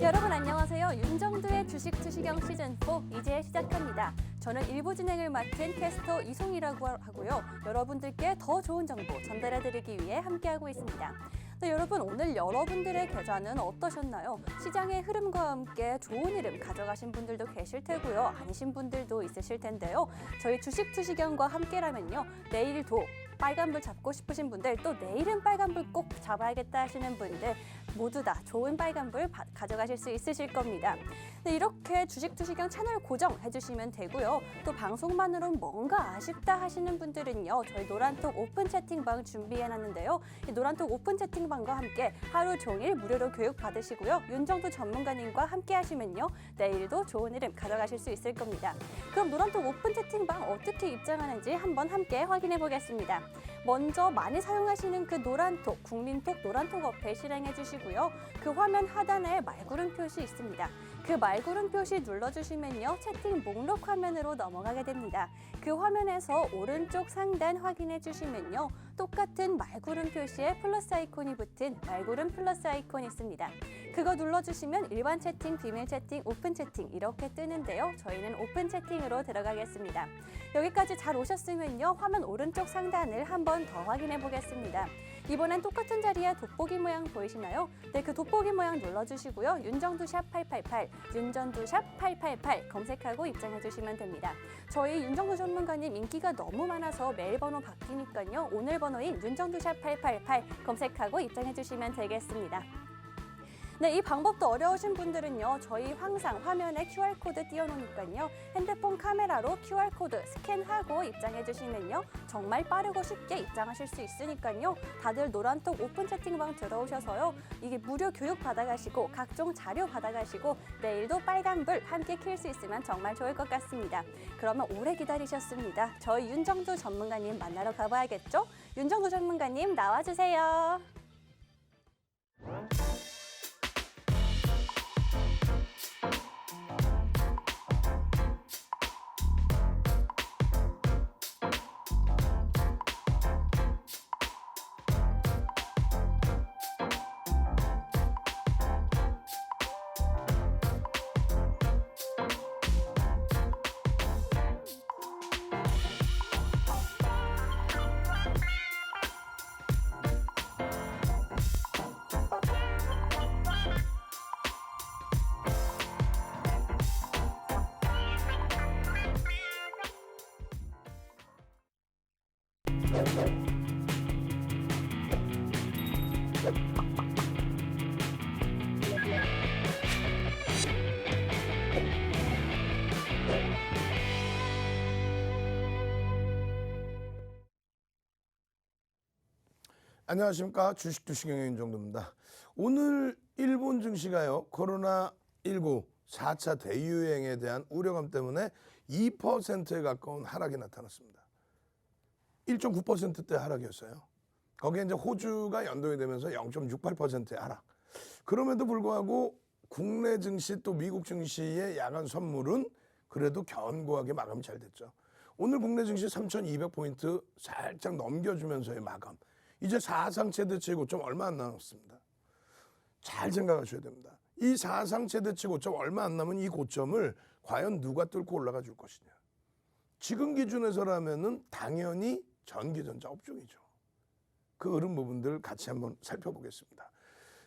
여러분 안녕하세요. 윤정두의 주식 투시경 시즌4 이제 시작합니다. 저는 일부 진행을 맡은 캐스터 이송이라고 하고요. 여러분들께 더 좋은 정보 전달해드리기 위해 함께하고 있습니다. 네, 여러분 오늘 여러분들의 계좌는 어떠셨나요? 시장의 흐름과 함께 좋은 흐름 가져가신 분들도 계실 테고요. 아니신 분들도 있으실 텐데요. 저희 주식 투시경과 함께라면요. 내일도 빨간불 잡고 싶으신 분들, 또 내일은 빨간불 꼭 잡아야겠다 하시는 분들 모두 다 좋은 빨간불 가져가실 수 있으실 겁니다. 네, 이렇게 주식 투시경 채널 고정해주시면 되고요. 또 방송만으로 뭔가 아쉽다 하시는 분들은요. 저희 노란톡 오픈 채팅방 준비해놨는데요. 이 노란톡 오픈 채팅방과 함께 하루 종일 무료로 교육 받으시고요. 윤정두 전문가님과 함께 하시면요. 내일도 좋은 흐름 가져가실 수 있을 겁니다. 그럼 노란톡 오픈 채팅방 어떻게 입장하는지 한번 함께 확인해 보겠습니다. 먼저 많이 사용하시는 그 노란톡, 국민톡 노란톡 어플 실행해 주시고요. 그 화면 하단에 말구름 표시 있습니다. 그 말구름 표시 눌러주시면요. 채팅 목록 화면으로 넘어가게 됩니다. 그 화면에서 오른쪽 상단 확인해 주시면요. 똑같은 말구름 표시에 플러스 아이콘이 붙은 말구름 플러스 아이콘이 있습니다. 그거 눌러주시면 일반 채팅, 비밀 채팅, 오픈 채팅 이렇게 뜨는데요. 저희는 오픈 채팅으로 들어가겠습니다. 여기까지 잘 오셨으면요. 화면 오른쪽 상단을 한 번 더 확인해 보겠습니다. 이번엔 똑같은 자리에 돋보기 모양 보이시나요? 네, 그 돋보기 모양 눌러주시고요. 윤정두 샵 888, 윤정두 샵 888 검색하고 입장해 주시면 됩니다. 저희 윤정두 전문가님 인기가 너무 많아서 메일 번호 바뀌니까요. 오늘 번호인 윤정두 샵 888 검색하고 입장해 주시면 되겠습니다. 네, 이 방법도 어려우신 분들은요. 저희 항상 화면에 QR코드 띄워놓으니까요. 핸드폰 카메라로 QR코드 스캔하고 입장해 주시면요. 정말 빠르고 쉽게 입장하실 수 있으니까요. 다들 노란톡 오픈 채팅방 들어오셔서요. 이게 무료 교육 받아가시고 각종 자료 받아가시고 내일도 빨간불 함께 킬 수 있으면 정말 좋을 것 같습니다. 그러면 오래 기다리셨습니다. 저희 윤정두 전문가님 만나러 가봐야겠죠? 윤정두 전문가님 나와주세요. 안녕하십니까. 주식 투시경의 윤정두입니다. 오늘 일본 증시가요. 코로나19 4차 대유행에 대한 우려감 때문에 2%에 가까운 하락이 나타났습니다. 1.9%대 하락이었어요. 거기에 이제 호주가 연동이 되면서 0.68%의 하락. 그럼에도 불구하고 국내 증시 또 미국 증시의 야간 선물은 그래도 견고하게 마감이 잘 됐죠. 오늘 국내 증시 3,200포인트 살짝 넘겨주면서의 마감. 이제 사상 최대치 고점 얼마 안 남았습니다. 잘 생각하셔야 됩니다. 이 사상 최대치 고점 얼마 안 남은 이 고점을 과연 누가 뚫고 올라가 줄 것이냐. 지금 기준에서라면은 당연히 전기전자 업종이죠. 그 흐름 부분들 같이 한번 살펴보겠습니다.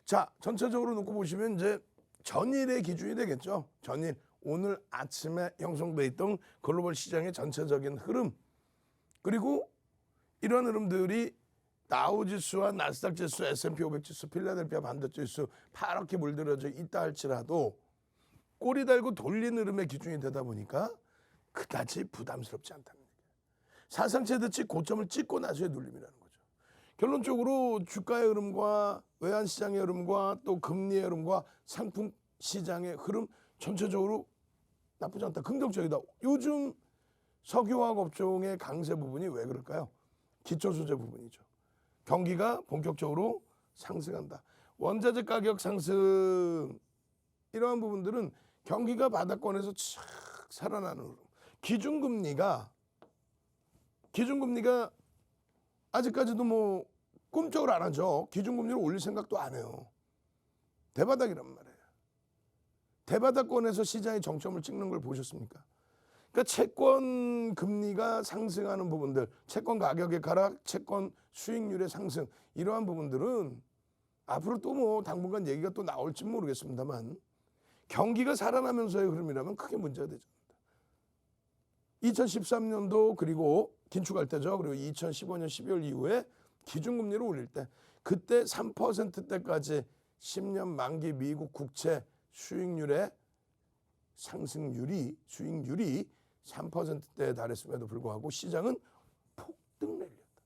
자, 전체적으로 놓고 보시면 이제 전일의 기준이 되겠죠. 전일 오늘 아침에 형성돼 있던 글로벌 시장의 전체적인 흐름, 그리고 이러한 흐름들이 다우지수와 나스닥 지수, S&P 500 지수, 필라델피아 반도체 지수 파랗게 물들어져 있다 할지라도 꼬리 달고 돌리는 흐름의 기준이 되다 보니까 그다지 부담스럽지 않다는 얘기예요. 사상 최대치 고점을 찍고 나서의 눌림이라는 거죠. 결론적으로 주가의 흐름과 외환시장의 흐름과 또 금리의 흐름과 상품 시장의 흐름 전체적으로 나쁘지 않다. 긍정적이다. 요즘 석유화학 업종의 강세 부분이 왜 그럴까요? 기초소재 부분이죠. 경기가 본격적으로 상승한다. 원자재 가격 상승 이러한 부분들은 경기가 바닥권에서 착 살아나는 흐름. 기준금리가 아직까지도 뭐 꿈쩍을 안 하죠. 기준금리를 올릴 생각도 안 해요. 대바닥이란 말이에요. 대바닥권에서 시장이 정점을 찍는 걸 보셨습니까? 그러니까 채권 금리가 상승하는 부분들, 채권 가격의 하락, 채권 수익률의 상승, 이러한 부분들은 앞으로 또 뭐 당분간 얘기가 또 나올지 모르겠습니다만 경기가 살아나면서의 흐름이라면 크게 문제가 되지 않는다. 2013년도 그리고 긴축할 때죠. 그리고 2015년 12월 이후에 기준금리를 올릴 때 그때 3%대까지 10년 만기 미국 국채 수익률의 수익률이 3%대에 달했음에도 불구하고 시장은 폭등 랠리였다.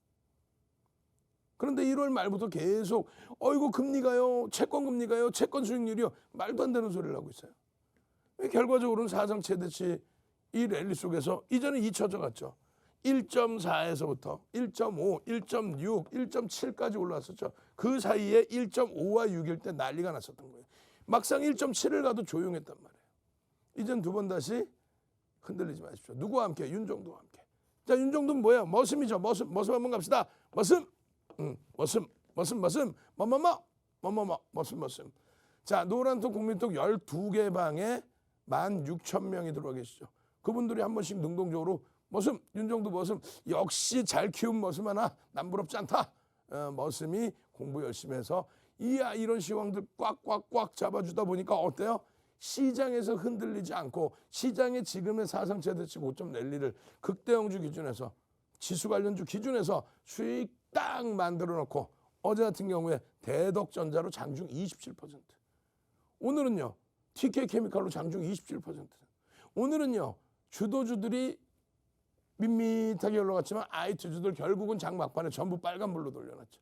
그런데 1월 말부터 계속 어이구 금리가요, 채권 금리가요, 채권 수익률이요, 말도 안 되는 소리를 하고 있어요. 결과적으로는 사상 최대치 이 랠리 속에서 이전에 잊혀져갔죠. 1.4에서부터 1.5, 1.6, 1.7까지 올라왔었죠. 그 사이에 1.5와 6일 때 난리가 났었던 거예요. 막상 1.7을 가도 조용했단 말이에요. 이젠 두 번 다시 흔들리지 마십시오. 누구와 함께? 윤정도와 함께. 자, 윤정도는 뭐야? 머슴이죠. 머슴 한번 갑시다. 머슴. 머슴. 자, 노란톡 국민톡 12개 방에 16,000명이 들어와 계시죠. 그분들이 한 번씩 능동적으로 머슴, 윤정도 머슴, 역시 잘 키운 머슴 하나 남부럽지 않다. 머슴이 공부 열심히 해서 이런 시황들 꽉꽉꽉 잡아주다 보니까 어때요? 시장에서 흔들리지 않고 시장의 지금의 사상 최대치 고점 랠리를 극대형주 기준에서 지수 관련주 기준에서 수익 딱 만들어 놓고 어제 같은 경우에 대덕전자로 장중 27%, 오늘은요 TK케미칼로 장중 27%, 오늘은요 주도주들이 밋밋하게 올라갔지만 IT주들 결국은 장 막판에 전부 빨간불로 돌려놨죠.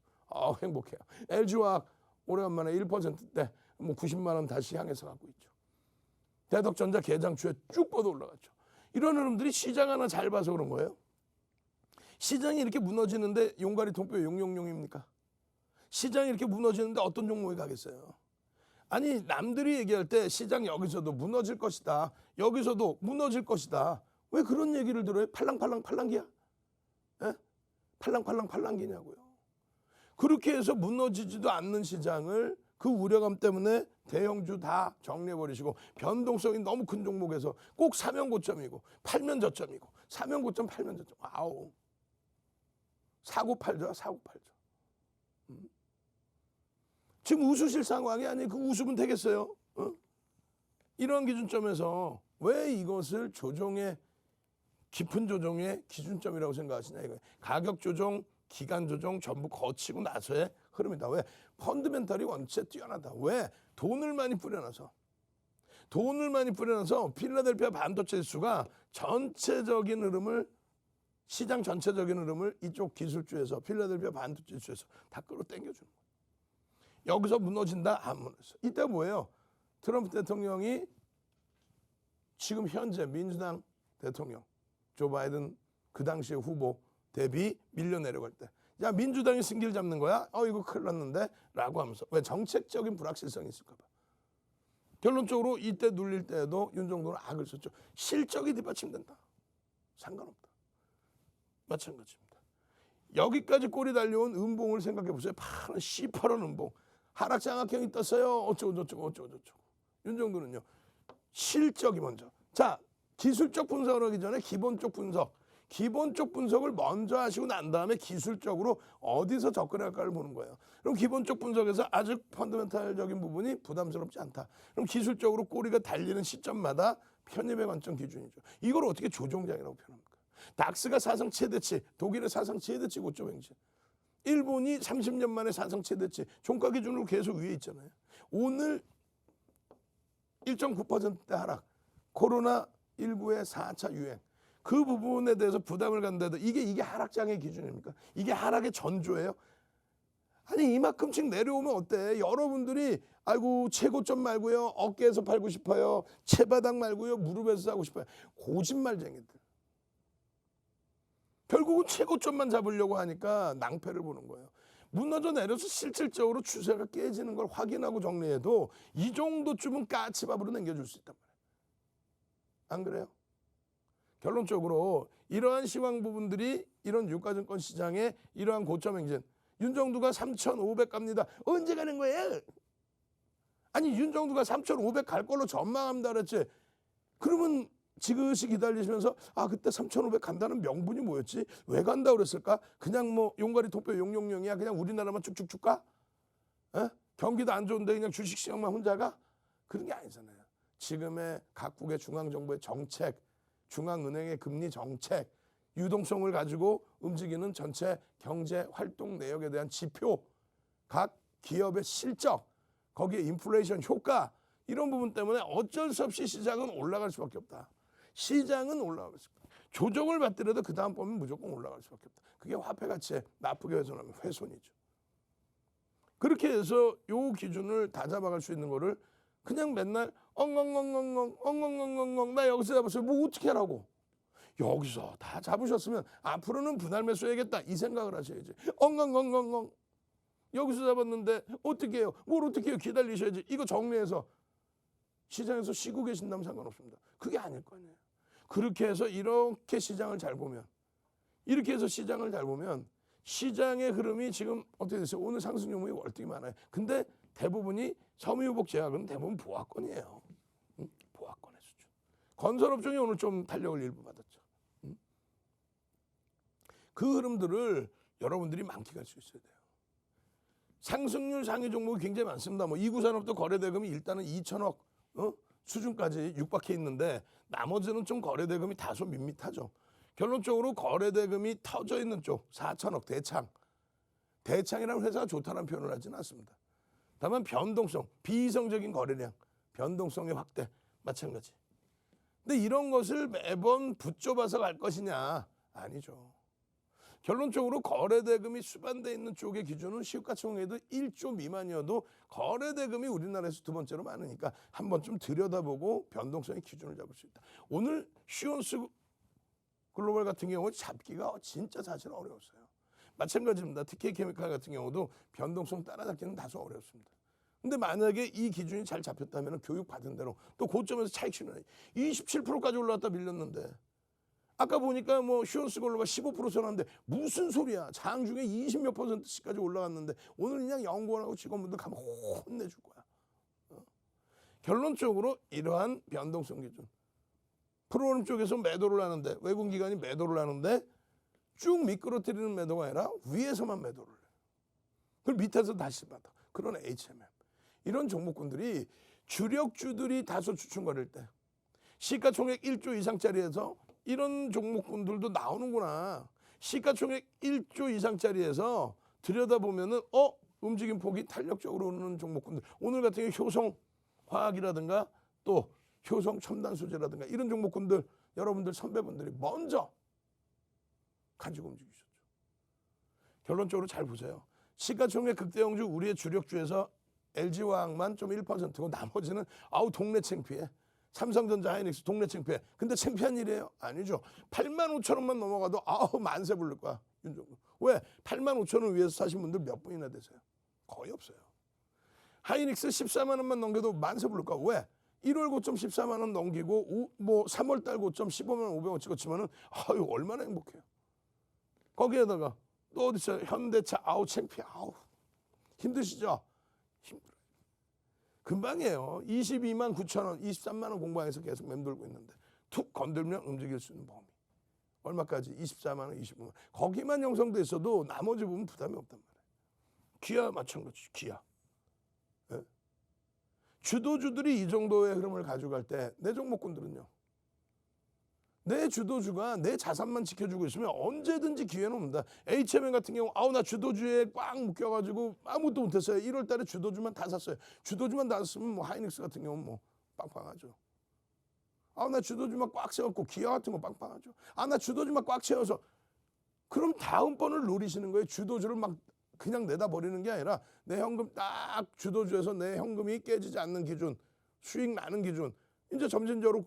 행복해요. LG화학 오래간만에 1%대 뭐 90만 원 다시 향해서 가고 있죠. 대덕전자 개장주에 쭉 뻗어 올라갔죠. 이런 흐름들이 시장 하나 잘 봐서 그런 거예요. 시장이 이렇게 무너지는데 용가리 통뼈 용용용입니까? 시장이 이렇게 무너지는데 어떤 종목이 가겠어요? 아니 남들이 얘기할 때 시장 여기서도 무너질 것이다, 여기서도 무너질 것이다, 왜 그런 얘기를 들어요? 팔랑기야? 예? 팔랑기냐고요. 그렇게 해서 무너지지도 않는 시장을 그 우려감 때문에 대형주 다 정리해버리시고 변동성이 너무 큰 종목에서 꼭 사면 고점이고 팔면 저점이고 사면 고점 팔면 저점, 사고 팔죠. 지금 우수실 상황이 아니 그 웃으면 되겠어요? 이런 기준점에서 왜 이것을 깊은 조정의 기준점이라고 생각하시냐 이거예요. 가격 조정, 기간 조정 전부 거치고 나서의 흐름이다. 왜? 펀드멘탈이 원체 뛰어나다. 왜? 돈을 많이 뿌려놔서 필라델피아 반도체 지수가 전체적인 흐름을, 시장 전체적인 흐름을 이쪽 기술주에서 필라델피아 반도체 지수에서 다 끌어당겨주는 거예요. 여기서 무너진다? 안 무너졌어. 이때 뭐예요? 트럼프 대통령이 지금 현재 민주당 대통령 조 바이든 그 당시의 후보 대비 밀려 내려갈 때, 야 민주당이 승기를 잡는 거야? 이거 큰일 났는데? 라고 하면서, 왜? 정책적인 불확실성이 있을까 봐. 결론적으로 이때 눌릴 때에도 윤정도는 악을 썼죠. 실적이 뒷받침된다, 상관없다, 마찬가지입니다. 여기까지 꼬리 달려온 음봉을 생각해 보세요. 파란 시퍼런 음봉, 하락장악형이 떴어요. 어쩌고 윤정도는요 실적이 먼저. 자, 기술적 분석을 하기 전에 기본적 분석을 먼저 하시고 난 다음에 기술적으로 어디서 접근할까를 보는 거예요. 그럼 기본적 분석에서 아직 펀더멘탈적인 부분이 부담스럽지 않다. 그럼 기술적으로 꼬리가 달리는 시점마다 편입의 관점 기준이죠. 이걸 어떻게 조종장이라고 표현합니까? 닥스가 사상 최대치, 독일의 사상 최대치 고점 행진, 일본이 30년 만에 사상 최대치, 종가 기준으로 계속 위에 있잖아요. 오늘 1.9% 하락, 코로나19의 4차 유행, 그 부분에 대해서 부담을 갖는데도 이게 하락장의 기준입니까? 이게 하락의 전조예요? 아니 이만큼씩 내려오면 어때? 여러분들이 아이고 최고점 말고요, 어깨에서 팔고 싶어요, 채바닥 말고요, 무릎에서 사고 싶어요. 거짓말쟁이들. 결국은 최고점만 잡으려고 하니까 낭패를 보는 거예요. 무너져 내려서 실질적으로 추세가 깨지는 걸 확인하고 정리해도 이 정도쯤은 까치밥으로 남겨줄 수 있단 말이에요. 안 그래요? 결론적으로 이러한 시황 부분들이 이런 유가증권 시장의 이러한 고점 행진, 윤정도가 3,500 갑니다. 언제 가는 거예요? 아니 윤정두가 3,500 갈 걸로 전망합니다 그랬지. 그러면 지그시 기다리시면서 아 그때 3,500 간다는 명분이 뭐였지? 왜 간다 그랬을까? 그냥 뭐 용가리 토뼈 용용용이야. 그냥 우리나라만 쭉쭉쭉 가? 에? 경기도 안 좋은데 그냥 주식시장만 혼자 가? 그런 게 아니잖아요. 지금의 각국의 중앙정부의 정책, 중앙은행의 금리 정책, 유동성을 가지고 움직이는 전체 경제 활동 내역에 대한 지표, 각 기업의 실적, 거기에 인플레이션 효과 이런 부분 때문에 어쩔 수 없이 시장은 올라갈 수밖에 없다. 시장은 올라갈 수 없다. 조정을 받더라도 그 다음 번은 무조건 올라갈 수밖에 없다. 그게 화폐 가치에 나쁘게 훼손하면 훼손이죠. 그렇게 해서 요 기준을 다 잡아갈 수 있는 거를 그냥 맨날 엉엉엉엉엉 나 여기서 잡았어요. 뭐 어떻게 하라고. 여기서 다 잡으셨으면 앞으로는 분할 매수해야겠다 이 생각을 하셔야지. 엉엉엉엉엉 여기서 잡았는데 어떻게 해요? 뭘 어떻게 해요? 기다리셔야지. 이거 정리해서 시장에서 쉬고 계신다면 상관없습니다. 그게 아닐 거 아니에요. 그렇게 해서 이렇게 시장을 잘 보면 이렇게 해서 시장을 잘 보면 시장의 흐름이 지금 어떻게 됐어요? 오늘 상승 종목이 월등히 많아요. 근데 대부분이 섬유유복 제약은 대부분 보합권이에요. 응? 보합권의 수준. 건설업종이 오늘 좀 탄력을 일부 받았죠. 응? 그 흐름들을 여러분들이 만끽할 수 있어야 돼요. 상승률 상위 종목이 굉장히 많습니다. 뭐 이구산업도 거래대금이 일단은 2천억 수준까지 육박해 있는데 나머지는 좀 거래대금이 다소 밋밋하죠. 결론적으로 거래대금이 터져 있는 쪽 4천억 대창. 대창이라는 회사가 좋다는 표현을 하지는 않습니다. 다만 변동성, 비이성적인 거래량, 변동성의 확대 마찬가지. 근데 이런 것을 매번 붙잡아서 갈 것이냐? 아니죠. 결론적으로 거래대금이 수반돼 있는 쪽의 기준은 시가총액도 1조 미만이어도 거래대금이 우리나라에서 두 번째로 많으니까 한 번쯤 들여다보고 변동성의 기준을 잡을 수 있다. 오늘 시온스 글로벌 같은 경우 잡기가 진짜 사실 어려웠어요. 마찬가지입니다. TK 케미칼 같은 경우도 변동성 따라잡기는 다소 어렵습니다. 근데 만약에 이 기준이 잘 잡혔다면 교육받은 대로 또 고점에서 차익 실현이 27%까지 올라왔다 밀렸는데 아까 보니까 뭐 시온스 글로벌 15% 선언한데 무슨 소리야. 장중에 20몇 %씩까지 올라갔는데 오늘 그냥 연구원하고 직원분들 가면 혼내줄 거야. 결론적으로 이러한 변동성 기준. 프로그램 쪽에서 매도를 하는데 외국 기관이 매도를 하는데 쭉 미끄러뜨리는 매도가 아니라 위에서만 매도를 해요. 그걸 밑에서 다시 받아. 그런 HMM. 이런 종목군들이 주력주들이 다소 주춤거릴 때 시가총액 1조 이상짜리에서 이런 종목군들도 나오는구나. 시가총액 1조 이상짜리에서 들여다보면은 움직임 폭이 탄력적으로 오르는 종목군들. 오늘 같은 경우 효성화학이라든가 또 효성 첨단 소재라든가 이런 종목군들 여러분들 선배분들이 먼저 가지고 움직이셨죠. 결론적으로 잘 보세요. 시가총액 극대형주 우리의 주력주에서 LG화학만 좀 1%고 나머지는 동네 창피해. 삼성전자 하이닉스 동네 창피해. 근데 창피한 일이에요? 아니죠. 85,000원만 넘어가도 만세 부를 거야. 윤정도. 왜? 85,000원 위에서 사신 분들 몇 분이나 되세요? 거의 없어요. 하이닉스 14만 원만 넘겨도 만세 부를 거야. 왜? 1월 고점 14만 원 넘기고 3월 달 고점 15만 500원 찍었지만은 얼마나 행복해요. 거기에다가 또 어디 있어요? 현대차 창피해. 힘드시죠? 힘들어요. 금방이에요. 22만 9천 원, 23만 원 공방에서 계속 맴돌고 있는데 툭 건들면 움직일 수 있는 범위. 얼마까지? 24만 원, 25만 원. 거기만 형성돼 있어도 나머지 부분 부담이 없단 말이에요. 기아 마찬가지. 기아. 네? 주도주들이 이 정도의 흐름을 가져갈 때 내 종목군들은요. 내 주도주가 내 자산만 지켜주고 있으면 언제든지 기회는 옵니다. HMM 같은 경우 나 주도주에 꽉 묶여가지고 아무것도 못했어요. 1월 달에 주도주만 다 샀어요. 주도주만 다 샀으면 뭐 하이닉스 같은 경우는 뭐 빵빵하죠. 나 주도주만 꽉 채웠고 기아 같은 거 빵빵하죠. 나 주도주만 꽉 채워서 그럼 다음번을 노리시는 거예요. 주도주를 막 그냥 내다 버리는 게 아니라 내 현금 딱 주도주에서 내 현금이 깨지지 않는 기준, 수익 나는 기준 이제 점진적으로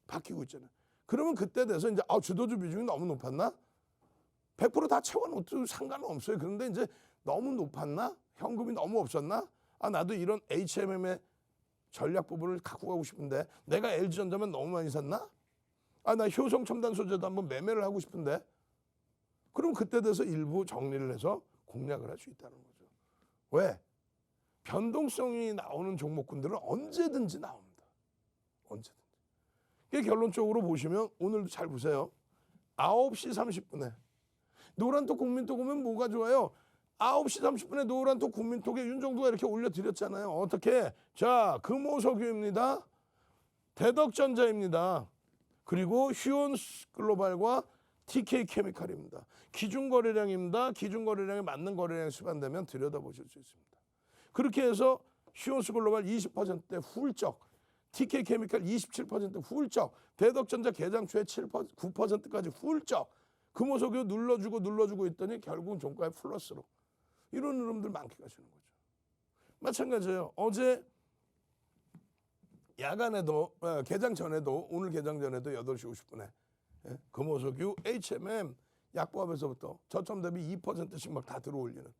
바뀌고 있잖아요. 그러면 그때 돼서 이제 주도주 비중이 너무 높았나? 100% 다 채워놓도 상관은 없어요. 그런데 이제 너무 높았나? 현금이 너무 없었나? 나도 이런 HMM의 전략 부분을 갖고 가고 싶은데 내가 LG전자만 너무 많이 샀나? 나 효성 첨단 소재도 한번 매매를 하고 싶은데 그럼 그때 돼서 일부 정리를 해서 공략을 할 수 있다는 거죠. 왜? 변동성이 나오는 종목군들은 언제든지 나옵니다. 언제든지. 이게 결론적으로 보시면 오늘도 잘 보세요. 9시 30분에 노란톡 국민톡 오면 뭐가 좋아요? 9시 30분에 노란톡 국민톡에 윤정두가 이렇게 올려드렸잖아요. 어떻게? 자, 금호석유입니다. 대덕전자입니다. 그리고 휴온글로벌과 TK케미칼입니다. 기준거래량입니다. 기준거래량에 맞는 거래량이 수반되면 들여다보실 수 있습니다. 그렇게 해서 휴온스글로벌 20%대 훌쩍, TK케미칼 27% 훌쩍, 대덕전자 개장초에 9%까지 훌쩍, 금호석유 눌러주고 있더니 결국은 종가의 플러스로. 이런 흐름들 많게 가시는 거죠. 마찬가지예요. 어제 야간에도 개장 전에도 오늘 개장 전에도 8시 50분에 금호석유, HMM 약보합에서부터 저점 대비 2%씩 막 다 들어올리는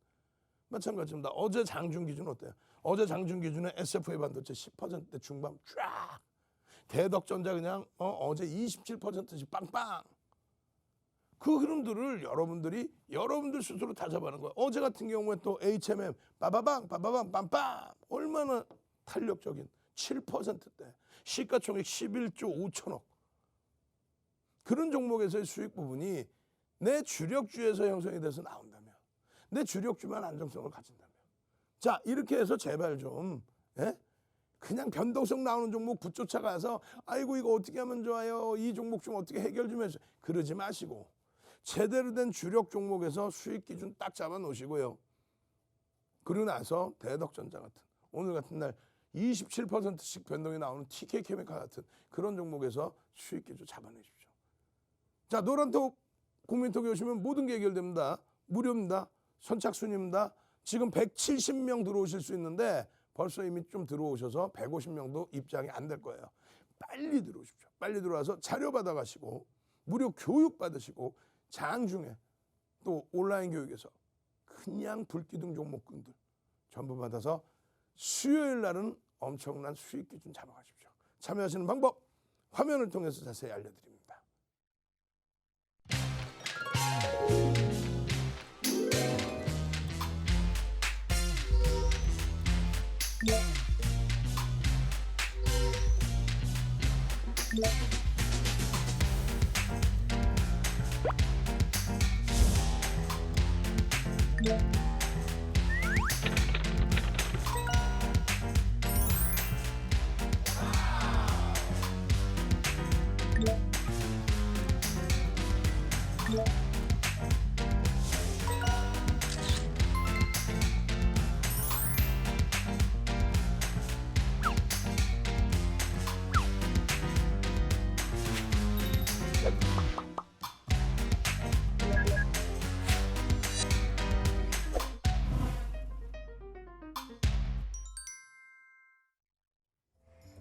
마찬가지입니다. 어제 장중 기준 어때요? 어제 장중 기준에 SFA 반도체 10%대 중반 쫙, 대덕전자 그냥 어제 27%씩 빵빵. 그 흐름들을 여러분들 스스로 다 잡아낸 거예요. 어제 같은 경우에 또 HMM 빠바방 빰빰 얼마나 탄력적인 7%대 시가총액 11조 5천억. 그런 종목에서의 수익 부분이 내 주력주에서 형성이 돼서 나온다면, 내 주력주만 안정성을 가진다면, 자 이렇게 해서 제발 좀 그냥 변동성 나오는 종목 붙쫓아가서 아이고 이거 어떻게 하면 좋아요, 이 종목 좀 어떻게 해결 좀 해주세요, 그러지 마시고 제대로 된 주력 종목에서 수익 기준 딱 잡아 놓으시고요. 그러고 나서 대덕전자 같은 오늘 같은 날 27%씩 변동이 나오는 TK케미칼 같은 그런 종목에서 수익 기준 잡아내십시오. 자, 노란톡 국민톡에 오시면 모든 게 해결됩니다. 무료입니다. 선착순입니다. 지금 170명 들어오실 수 있는데 벌써 이미 좀 들어오셔서 150명도 입장이 안 될 거예요. 빨리 들어오십시오. 빨리 들어와서 자료 받아가시고 무료 교육 받으시고 장중에 또 온라인 교육에서 그냥 불기둥 종목군들 전부 받아서 수요일 날은 엄청난 수익 기준 잡아가십시오. 참여하시는 방법 화면을 통해서 자세히 알려드립니다.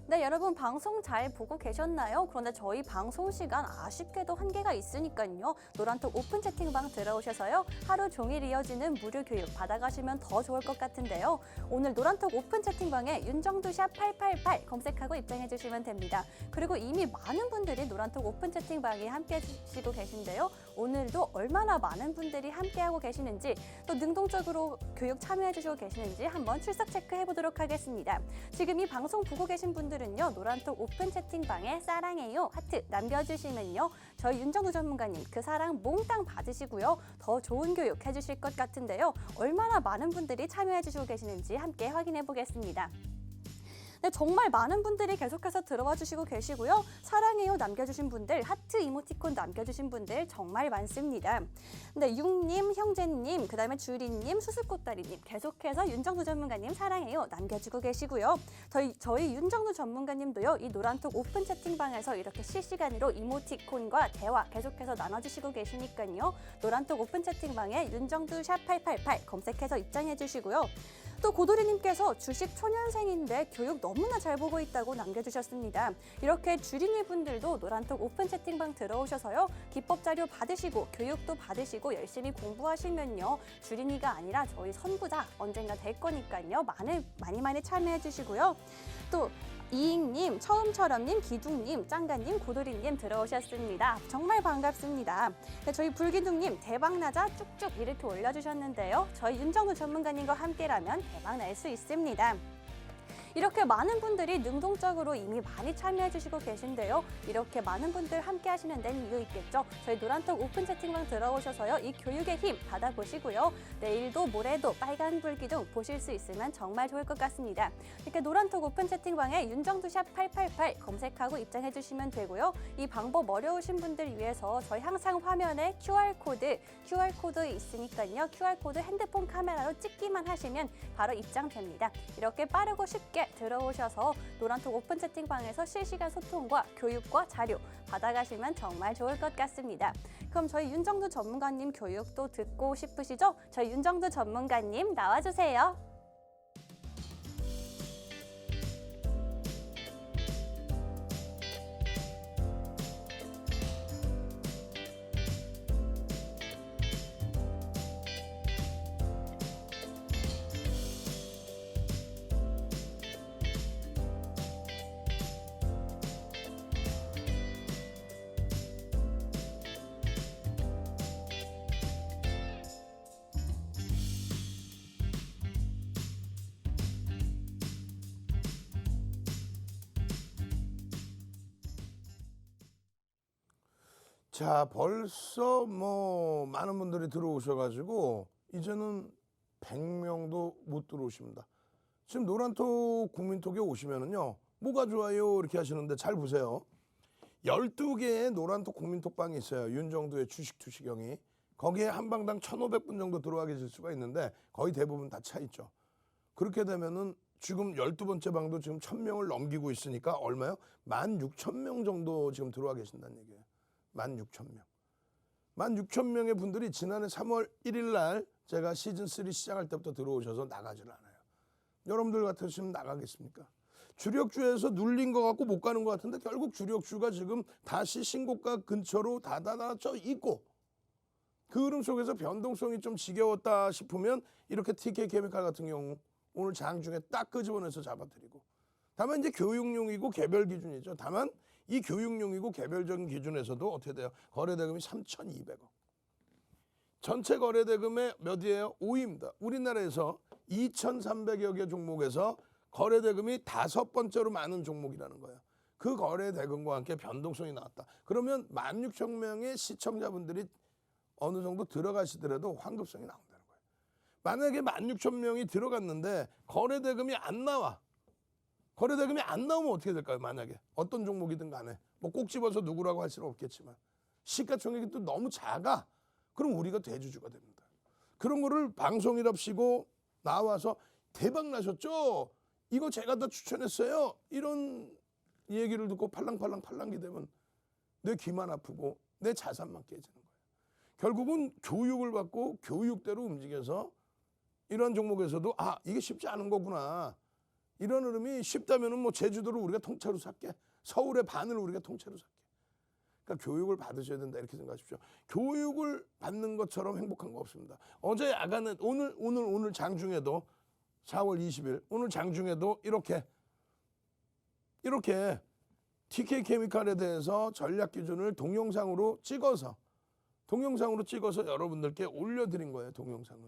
네, 여러분 방송 잘 보고 계셨나요? 그런데 저희 방송 시간 아쉽게도 한계가 있으니까요. 노란톡 오픈 채팅방 들어오셔서요. 하루 종일 이어지는 무료 교육 받아가시면 더 좋을 것 같은데요. 오늘 노란톡 오픈 채팅방에 윤정두샵 888 검색하고 입장해 주시면 됩니다. 그리고 이미 많은 분들이 노란톡 오픈 채팅방에 함께 해주시고 계신데요. 오늘도 얼마나 많은 분들이 함께하고 계시는지 또 능동적으로 교육 참여해 주시고 계시는지 한번 출석 체크해 보도록 하겠습니다. 지금 이 방송 보고 계신 분들은요. 노란톡 오픈 채팅방에 사랑해요 하트 남겨주시면요. 저희 윤정두 전문가님 그 사랑 몽땅 받으시고요. 더 좋은 교육 해주실 것 같은데요. 얼마나 많은 분들이 참여해 주시고 계시는지 함께 확인해 보겠습니다. 네, 정말 많은 분들이 계속해서 들어와 주시고 계시고요. 사랑해요 남겨주신 분들, 하트 이모티콘 남겨주신 분들 정말 많습니다. 네, 육님, 형제님, 그다음에 주리님, 수수꽃다리님 계속해서 윤정두 전문가님 사랑해요 남겨주고 계시고요. 저희 윤정두 전문가님도요. 이 노란톡 오픈 채팅방에서 이렇게 실시간으로 이모티콘과 대화 계속해서 나눠주시고 계시니까요. 노란톡 오픈 채팅방에 윤정두 샵 888 검색해서 입장해 주시고요. 또 고도리님께서 주식 초년생인데 교육 너무나 잘 보고 있다고 남겨주셨습니다. 이렇게 주린이 분들도 노란톡 오픈 채팅방 들어오셔서요. 기법 자료 받으시고 교육도 받으시고 열심히 공부하시면요. 주린이가 아니라 저희 선구자 언젠가 될 거니까요. 많이 참여해 주시고요. 또 이익님, 처음처럼님, 기둥님, 짱가님, 고도리님 들어오셨습니다. 정말 반갑습니다. 네, 저희 불기둥님 대박나자 쭉쭉 이렇게 올려주셨는데요. 저희 윤정두 전문가님과 함께라면 대박날 수 있습니다. 이렇게 많은 분들이 능동적으로 이미 많이 참여해 주시고 계신데요. 이렇게 많은 분들 함께 하시는 데는 이유 있겠죠. 저희 노란톡 오픈 채팅방 들어오셔서요. 이 교육의 힘 받아보시고요. 내일도 모레도 빨간 불기둥 보실 수 있으면 정말 좋을 것 같습니다. 이렇게 노란톡 오픈 채팅방에 윤정두샵 888 검색하고 입장해 주시면 되고요. 이 방법 어려우신 분들 위해서 저희 항상 화면에 QR코드 있으니까요. QR코드 핸드폰 카메라로 찍기만 하시면 바로 입장됩니다. 이렇게 빠르고 쉽게 들어오셔서 노란톡 오픈 채팅방에서 실시간 소통과 교육과 자료 받아가시면 정말 좋을 것 같습니다. 그럼 저희 윤정두 전문가님 교육도 듣고 싶으시죠? 저희 윤정두 전문가님 나와주세요. 자, 벌써 뭐 많은 분들이 들어오셔가지고 이제는 100명도 못 들어오십니다. 지금 노란톡 국민톡에 오시면은요, 뭐가 좋아요 이렇게 하시는데 잘 보세요. 12개의 노란톡 국민톡방이 있어요. 윤정두의 주식 투시경이. 거기에 한 방당 1,500분 정도 들어와 계실 수가 있는데 거의 대부분 다 차 있죠. 그렇게 되면은 지금 12번째 방도 지금 1,000명을 넘기고 있으니까 얼마요? 16,000명 정도 지금 들어와 계신다는 얘기예요. 16,000명. 16,000명의 분들이 지난해 3월 1일 날 제가 시즌3 시작할 때부터 들어오셔서 나가질 않아요. 여러분들 같으시면 나가겠습니까? 주력주에서 눌린 것 같고 못 가는 것 같은데 결국 주력주가 지금 다시 신고가 근처로 다다다쳐 있고 그 흐름 속에서 변동성이 좀 지겨웠다 싶으면 이렇게 TK케미칼 같은 경우 오늘 장중에 딱 끄집어내서 잡아드리고 다만 이제 교육용이고 개별 기준이죠. 다만 이 교육용이고 개별적인 기준에서도 어떻게 돼요? 거래대금이 3,200억. 전체 거래대금의 몇이에요? 5위입니다. 우리나라에서 2,300여 개 종목에서 거래대금이 5번째로 많은 종목이라는 거예요. 그 거래대금과 함께 변동성이 나왔다. 그러면 16,000명의 시청자분들이 어느 정도 들어가시더라도 환급성이 나온다는 거예요. 만약에 16,000명이 들어갔는데 거래대금이 안 나와. 거래대금이 안 나오면 어떻게 될까요? 만약에 어떤 종목이든 간에 뭐 꼭 집어서 누구라고 할 수는 없겠지만 시가총액이 또 너무 작아. 그럼 우리가 대주주가 됩니다. 그런 거를 방송이랍시고 나와서 대박 나셨죠? 이거 제가 다 추천했어요. 이런 얘기를 듣고 팔랑팔랑기 되면 내 귀만 아프고 내 자산만 깨지는 거예요. 결국은 교육을 받고 교육대로 움직여서 이런 종목에서도 아 이게 쉽지 않은 거구나. 이런 흐름이 쉽다면은 뭐 제주도를 우리가 통째로 살게. 서울의 반을 우리가 통째로 살게. 그러니까 교육을 받으셔야 된다 이렇게 생각하십시오. 교육을 받는 것처럼 행복한 거 없습니다. 어제 야간에 오늘 장중에도 4월 20일 오늘 장중에도 이렇게 TK케미칼에 대해서 전략 기준을 동영상으로 찍어서 여러분들께 올려드린 거예요. 동영상을.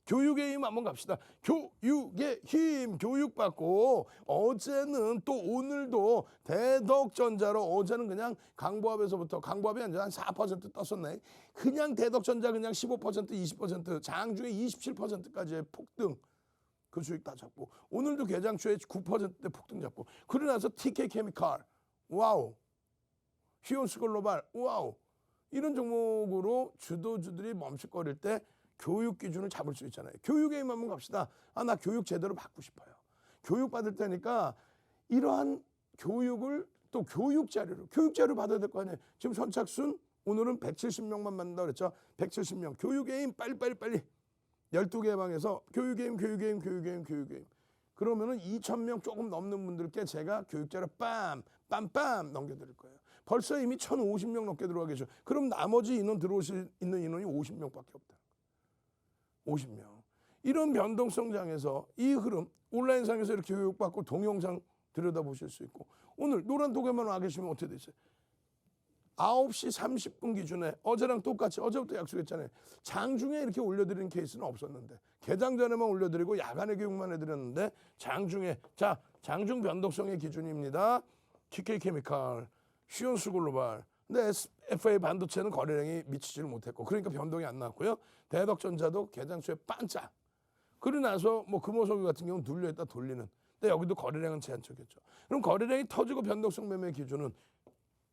교육의 힘 한번 갑시다. 교육의 힘 교육받고 어제는 또 오늘도 대덕전자로 어제는 그냥 강보합에서부터 강보합이 한 4% 떴었네. 그냥 대덕전자 그냥 15% 20% 장중에 27%까지의 폭등 그 수익 다 잡고 오늘도 개장주에 9%대 폭등 잡고 그러고 나서 TK케미칼 와우 히온스글로벌 와우 이런 종목으로 주도주들이 멈칫거릴 때 교육 기준을 잡을 수 있잖아요. 교육에 힘 한번 갑시다. 아, 나 교육 제대로 받고 싶어요. 교육 받을 때니까 이러한 교육을 또 교육 자료를 받아야 될 거 아니에요. 지금 선착순 오늘은 170명만 만든다고 그랬죠. 170명. 교육의 힘 빨리. 12개 방에서 교육의 힘. 그러면은 2,000명 조금 넘는 분들께 제가 교육 자료 빰 넘겨드릴 거예요. 벌써 이미 1,050명 넘게 들어와 계셔. 그럼 나머지 인원 들어오실 있는 인원이 50명밖에 없다. 50명. 이런 변동성장에서 이 흐름 온라인상에서 이렇게 교육받고 동영상 들여다보실 수 있고 오늘 노란 도개만 와 계시면 어떻게 되세요? 9시 30분 기준에 어제랑 똑같이 어제부터 약속했잖아요. 장중에 이렇게 올려드리는 케이스는 없었는데 개장 전에만 올려드리고 야간에 교육만 해드렸는데 장중에 자 장중 변동성의 기준입니다. TK케미칼, 시온스글로벌 근데 FA 반도체는 거래량이 미치지를 못했고 그러니까 변동이 안 나왔고요. 대덕전자도 개장 초에 반짝 그러고 나서 뭐 금호석유 같은 경우는 눌려있다 돌리는 근데 여기도 거래량은 제한적이었죠. 그럼 거래량이 터지고 변동성 매매 기준은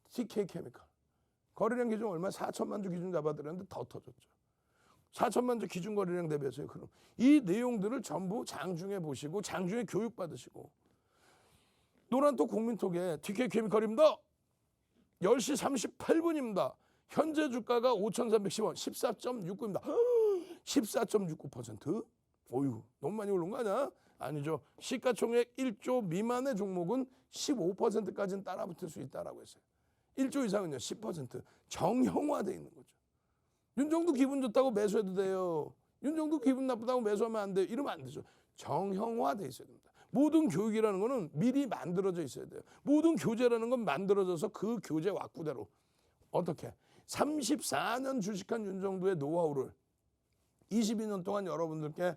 TK케미칼 거래량 기준 얼마? 4천만 주 기준 잡아드렸는데 더 터졌죠. 4천만 주 기준 거래량 대비해서요. 그럼 이 내용들을 전부 장중에 보시고 장중에 교육받으시고 노란톡 국민톡에 TK케미칼입니다. 10시 38분입니다. 현재 주가가 5,310원 14.69입니다. 14.69%? 어휴 너무 많이 오른 거 아니야? 아니죠. 시가총액 1조 미만의 종목은 15%까지는 따라붙을 수 있다라고 했어요. 1조 이상은요 10% 정형화되어 있는 거죠. 윤정도 기분 좋다고 매수해도 돼요. 윤정도 기분 나쁘다고 매수하면 안 돼요. 이러면 안 되죠. 정형화되어 있어야 됩니다. 모든 교육이라는 거는 미리 만들어져 있어야 돼요. 모든 교재라는 건 만들어져서 그 교재 왁구대로 어떻게 34년 주식한 윤정도의 노하우를 22년 동안 여러분들께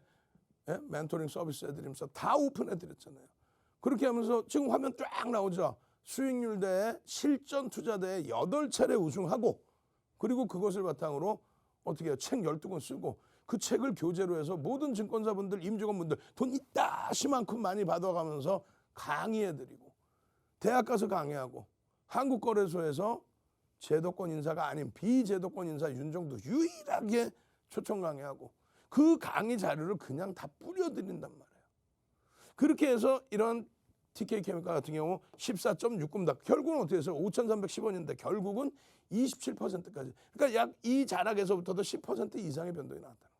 멘토링 서비스 해드리면서 다 오픈해드렸잖아요. 그렇게 하면서 지금 화면 쫙 나오죠. 수익률 대회, 실전 투자 대회 8차례 우승하고 그리고 그것을 바탕으로 어떻게 해요? 책 12권 쓰고 그 책을 교재로 해서 모든 증권사분들, 임직원분들 돈 이따시만큼 많이 받아가면서 강의해드리고 대학 가서 강의하고 한국거래소에서 제도권 인사가 아닌 비제도권 인사 윤정도 유일하게 초청 강의하고 그 강의 자료를 그냥 다 뿌려드린단 말이에요. 그렇게 해서 이런 TK케미칼 같은 경우 14.69입니다. 결국은 어떻게 해서 5,310원인데 결국은 27%까지. 그러니까 약 이 자락에서부터도 10% 이상의 변동이 나왔다는 거예요.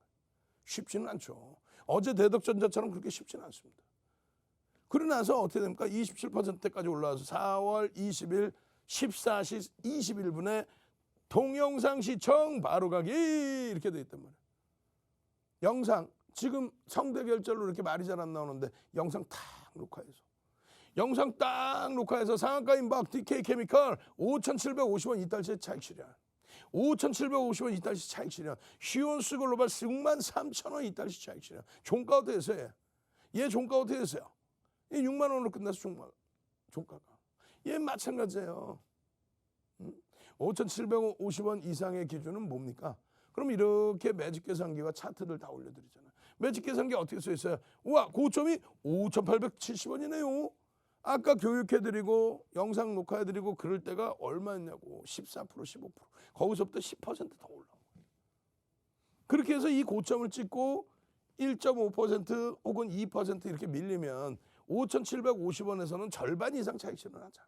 쉽지는 않죠. 어제 대덕전자처럼 그렇게 쉽지는 않습니다. 그러고 나서 어떻게 됩니까? 27%까지 올라와서 4월 20일 14시 21분에 동영상 시청 바로 가기 이렇게 돼 있단 말이에요. 영상 지금 성대결절로 이렇게 말이 잘 안 나오는데 영상 탁 녹화해서 영상 딱 녹화해서 상한가 임박 TK케미칼 5,750원 이달치 차익 실현 5,750원 이달치 차익 실현 시온스글로벌 63,000원 이달치 차익 실현 종가 어떻게 했어요? 얘 종가 어떻게 했어요? 얘 6만 원으로 끝났어 종가가 얘 마찬가지예요. 5,750원 이상의 기준은 뭡니까? 그럼 이렇게 매직 계산기와 차트들 다 올려드리잖아요. 매직 계산기 어떻게 써 있어요? 우와 고점이 5,870원이네요. 아까 교육해드리고 영상 녹화해드리고 그럴 때가 얼마였냐고 14% 15% 거기서부터 10% 더 올라온 거예요. 그렇게 해서 이 고점을 찍고 1.5% 혹은 2% 이렇게 밀리면 5,750원에서는 절반 이상 차익 실현하자.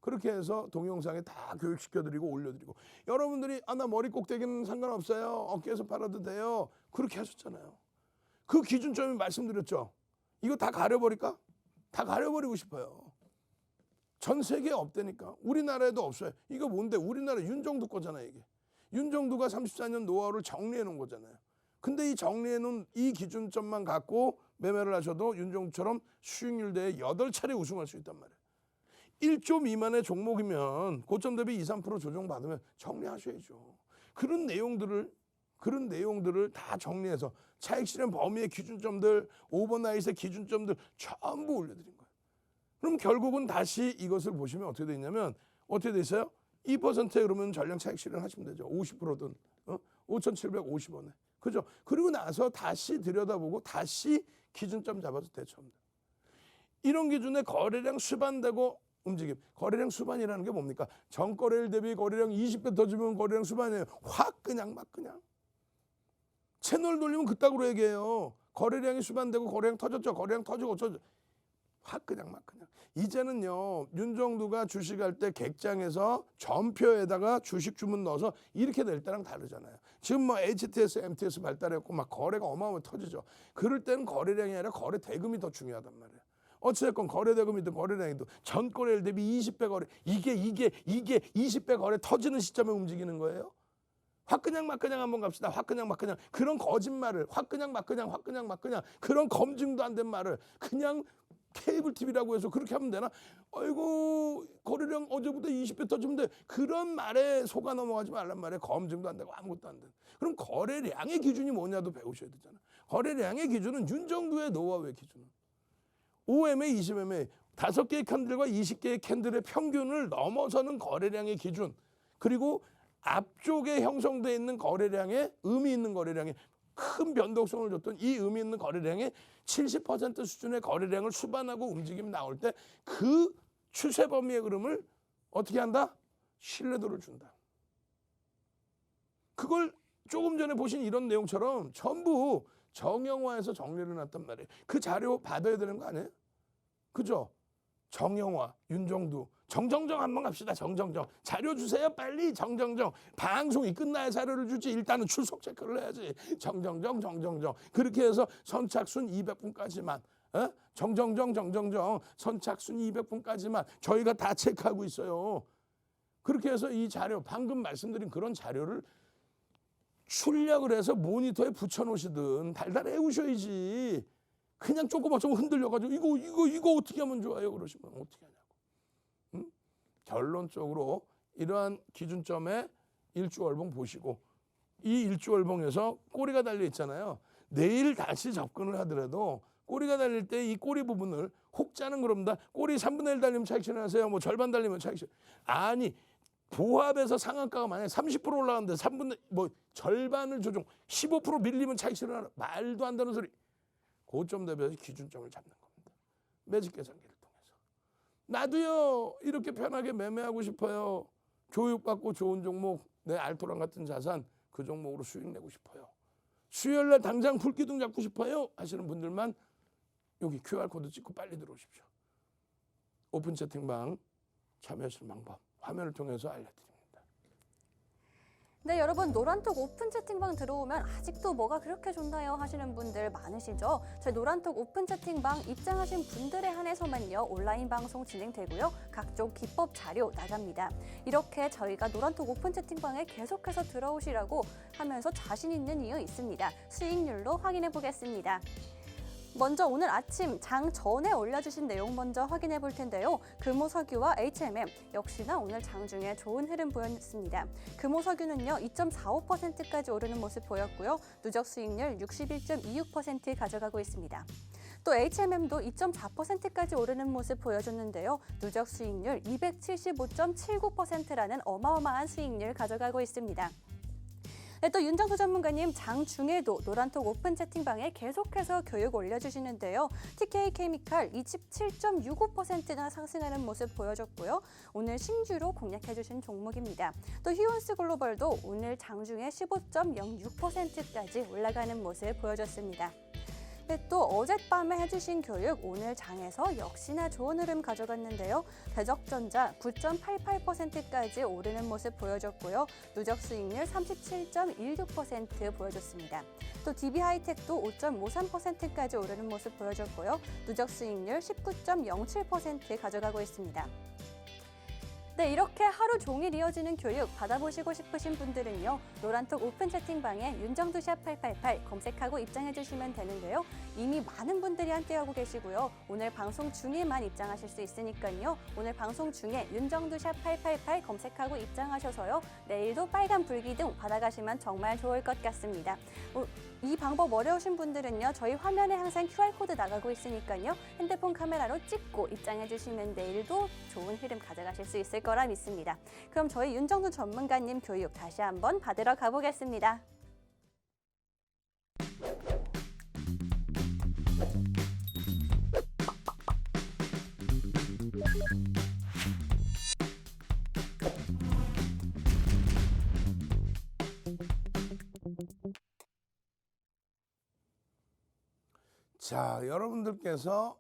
그렇게 해서 동영상에 다 교육시켜드리고 올려드리고 여러분들이 나 머리 꼭대기는 상관없어요. 어깨에서 팔아도 돼요. 그렇게 하셨잖아요. 그 기준점이 말씀드렸죠. 이거 다 가려버릴까? 다 가려버리고 싶어요. 전 세계에 없다니까. 우리나라에도 없어요. 이거 뭔데? 우리나라 윤정도 거잖아요. 이게. 윤정도가 34년 노하우를 정리해 놓은 거잖아요. 근데 이 정리해 놓은 이 기준점만 갖고 매매를 하셔도 윤정도처럼 수익률 대회 8차례 우승할 수 있단 말이에요. 1조 미만의 종목이면 고점 대비 2, 3% 조정받으면 정리하셔야죠. 그런 내용들을 다 정리해서 차익 실현 범위의 기준점들, 오버나잇의 기준점들 전부 올려드린 거예요. 그럼 결국은 다시 이것을 보시면 어떻게 되냐면 어떻게 돼 있어요? 2%에 그러면 전량 차익 실현하시면 되죠. 50%든 5,750원에. 그죠? 그리고 나서 다시 들여다보고 다시 기준점 잡아서 대처합니다. 이런 기준에 거래량 수반되고 움직임. 거래량 수반이라는 게 뭡니까? 전거래일 대비 거래량 20배 더 주면 거래량 수반이에요. 확 그냥 막 그냥. 채널 돌리면 그따구로 얘기해요. 거래량이 수반되고 거래량 터졌죠. 거래량 터지고 확 그냥 막 그냥. 이제는요. 윤정도가 주식할 때 객장에서 전표에다가 주식 주문 넣어서 이렇게 낼 때랑 다르잖아요. 지금 뭐 HTS, MTS 발달했고 막 거래가 어마어마하게 터지죠. 그럴 때는 거래량이 아니라 거래 대금이 더 중요하단 말이에요. 어찌됐건 거래 대금이든 거래량이든 전 거래일 대비 20배 거래 이게 20배 거래 터지는 시점에 움직이는 거예요. 화끈냥 막그냥 한번 갑시다. 화끈냥 막그냥 그런 거짓말을 화끈냥 막그냥 그런 검증도 안 된 말을 그냥 케이블 TV라고 해서 그렇게 하면 되나? 아이고 거래량 어제보다 20배 터지면 돼. 그런 말에 속아 넘어가지 말란 말이에요. 검증도 안 되고 아무것도 안 돼. 그럼 거래량의 기준이 뭐냐도 배우셔야 되잖아. 거래량의 기준은 윤정두의 노하우의 기준은 5MA, 20MA 5개의 캔들과 20개의 캔들의 평균을 넘어서는 거래량의 기준, 그리고 앞쪽에 형성되어 있는 거래량의 의미 있는 거래량의 큰 변동성을 줬던 이 의미 있는 거래량의 70% 수준의 거래량을 수반하고 움직임이 나올 때 그 추세 범위의 흐름을 어떻게 한다? 신뢰도를 준다. 그걸 조금 전에 보신 이런 내용처럼 전부 정형화해서 정리를 해놨단 말이에요. 그 자료 받아야 되는 거 아니에요? 그죠? 정형화, 윤정두, 정정정 한번 갑시다. 정정정. 자료 주세요. 빨리 정정정. 방송이 끝나야 자료를 주지. 일단은 출석 체크를 해야지. 정정정, 정정정. 그렇게 해서 선착순 200분까지만. 정정정, 정정정. 선착순 200분까지만. 저희가 다 체크하고 있어요. 그렇게 해서 이 자료, 방금 말씀드린 그런 자료를 출력을 해서 모니터에 붙여놓으시든 달달 해오셔야지. 그냥 조금 흔들려가지고 이거 어떻게 하면 좋아요? 그러시면 어떻게 하냐고. 응? 결론적으로 이러한 기준점에 일주월봉 보시고 이 일주월봉에서 꼬리가 달려 있잖아요. 내일 다시 접근을 하더라도 꼬리가 달릴 때 이 꼬리 부분을 혹자는 그럽니다. 꼬리 3분의 1 달리면 차익 실현하세요. 뭐 절반 달리면 차익 실현. 아니 보합에서 상한가가 만약에 30% 올라가는데 3분의 절반을 조정 15% 밀리면 차익 실현하라. 말도 안 되는 소리. 고점 대비해서 기준점을 잡는 겁니다. 매직 계산기를 통해서. 나도요 이렇게 편하게 매매하고 싶어요. 교육받고 좋은 종목, 내 알토란 같은 자산 그 종목으로 수익 내고 싶어요. 수요일날 당장 불기둥 잡고 싶어요 하시는 분들만 여기 QR코드 찍고 빨리 들어오십시오. 오픈 채팅방 참여하실 방법 화면을 통해서 알려드립니다. 네, 여러분 노란톡 오픈 채팅방 들어오면 아직도 뭐가 그렇게 좋나요 하시는 분들 많으시죠? 저희 노란톡 오픈 채팅방 입장하신 분들에 한해서만요 온라인 방송 진행되고요. 각종 기법 자료 나갑니다. 이렇게 저희가 노란톡 오픈 채팅방에 계속해서 들어오시라고 하면서 자신 있는 이유 있습니다. 수익률로 확인해 보겠습니다. 먼저 오늘 아침 장 전에 올려주신 내용 먼저 확인해 볼 텐데요. 금호석유와 HMM 역시나 오늘 장중에 좋은 흐름 보였습니다. 금호석유는요 2.45%까지 오르는 모습 보였고요. 누적 수익률 61.26% 가져가고 있습니다. 또 HMM도 2.4%까지 오르는 모습 보여줬는데요. 누적 수익률 275.79%라는 어마어마한 수익률 가져가고 있습니다. 네, 또 윤정수 전문가님 장 중에도 노란톡 오픈 채팅방에 계속해서 교육 올려주시는데요. TK케미칼 27.65%나 상승하는 모습 보여줬고요. 오늘 신주로 공략해주신 종목입니다. 또 휴온스 글로벌도 오늘 장 중에 15.06%까지 올라가는 모습 보여줬습니다. 네, 또 어젯밤에 해주신 교육 오늘 장에서 역시나 좋은 흐름 가져갔는데요. 대적전자 9.88%까지 오르는 모습 보여줬고요. 누적 수익률 37.16% 보여줬습니다. 또 DB하이텍도 5.53%까지 오르는 모습 보여줬고요. 누적 수익률 19.07% 가져가고 있습니다. 네, 이렇게 하루 종일 이어지는 교육 받아보시고 싶으신 분들은요. 노란톡 오픈 채팅방에 윤정두 샵 888 검색하고 입장해 주시면 되는데요. 이미 많은 분들이 함께하고 계시고요. 오늘 방송 중에만 입장하실 수 있으니까요. 오늘 방송 중에 윤정두 샵 888 검색하고 입장하셔서요. 내일도 빨간 불기둥 받아가시면 정말 좋을 것 같습니다. 이 방법 어려우신 분들은요. 저희 화면에 항상 QR코드 나가고 있으니까요. 핸드폰 카메라로 찍고 입장해 주시면 내일도 좋은 흐름 가져가실 수 있을 거라 믿습니다. 그럼 저희 윤정수 전문가님 교육 다시 한번 받으러 가보겠습니다. 자, 여러분들께서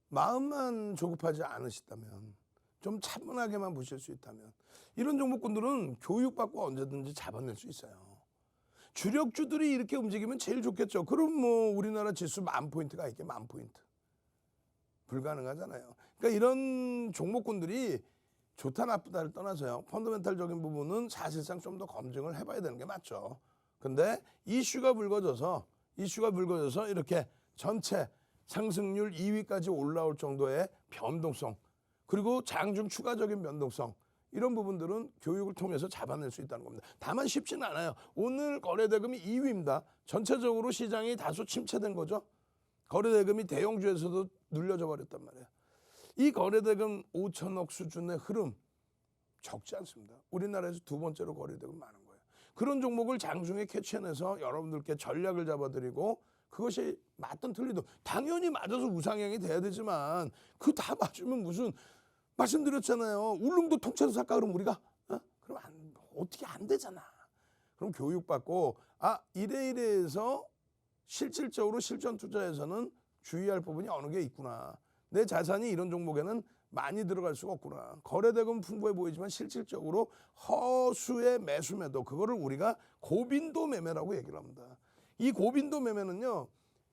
마음만 조급하지 않으시다면 좀 차분하게만 보실 수 있다면 이런 종목군들은 교육받고 언제든지 잡아낼 수 있어요. 주력주들이 이렇게 움직이면 제일 좋겠죠. 그럼 뭐 우리나라 지수 10,000포인트가 있게 10,000포인트. 불가능하잖아요. 그러니까 이런 종목군들이 좋다 나쁘다를 떠나서요. 펀더멘탈적인 부분은 사실상 좀 더 검증을 해봐야 되는 게 맞죠. 근데 이슈가 불거져서 이렇게 전체 상승률 2위까지 올라올 정도의 변동성, 그리고 장중 추가적인 변동성, 이런 부분들은 교육을 통해서 잡아낼 수 있다는 겁니다. 다만 쉽지는 않아요. 오늘 거래대금이 2위입니다. 전체적으로 시장이 다소 침체된 거죠. 거래대금이 대형주에서도 눌려져 버렸단 말이에요. 이 거래대금 5천억 수준의 흐름 적지 않습니다. 우리나라에서 두 번째로 거래대금 많은 거예요. 그런 종목을 장중에 캐치해내서 여러분들께 전략을 잡아드리고, 그것이 맞든 틀리든 당연히 맞아서 우상향이 돼야 되지만 그 다 맞으면 무슨, 말씀드렸잖아요. 울릉도 통째로 살까 그럼 우리가? 그럼 어떻게 안 되잖아. 그럼 교육받고 이래이래해서 실질적으로 실전 투자에서는 주의할 부분이 어느 게 있구나. 내 자산이 이런 종목에는 많이 들어갈 수가 없구나. 거래대금 풍부해 보이지만 실질적으로 허수의 매수 매도, 그거를 우리가 고빈도 매매라고 얘기를 합니다. 이 고빈도 매매는요,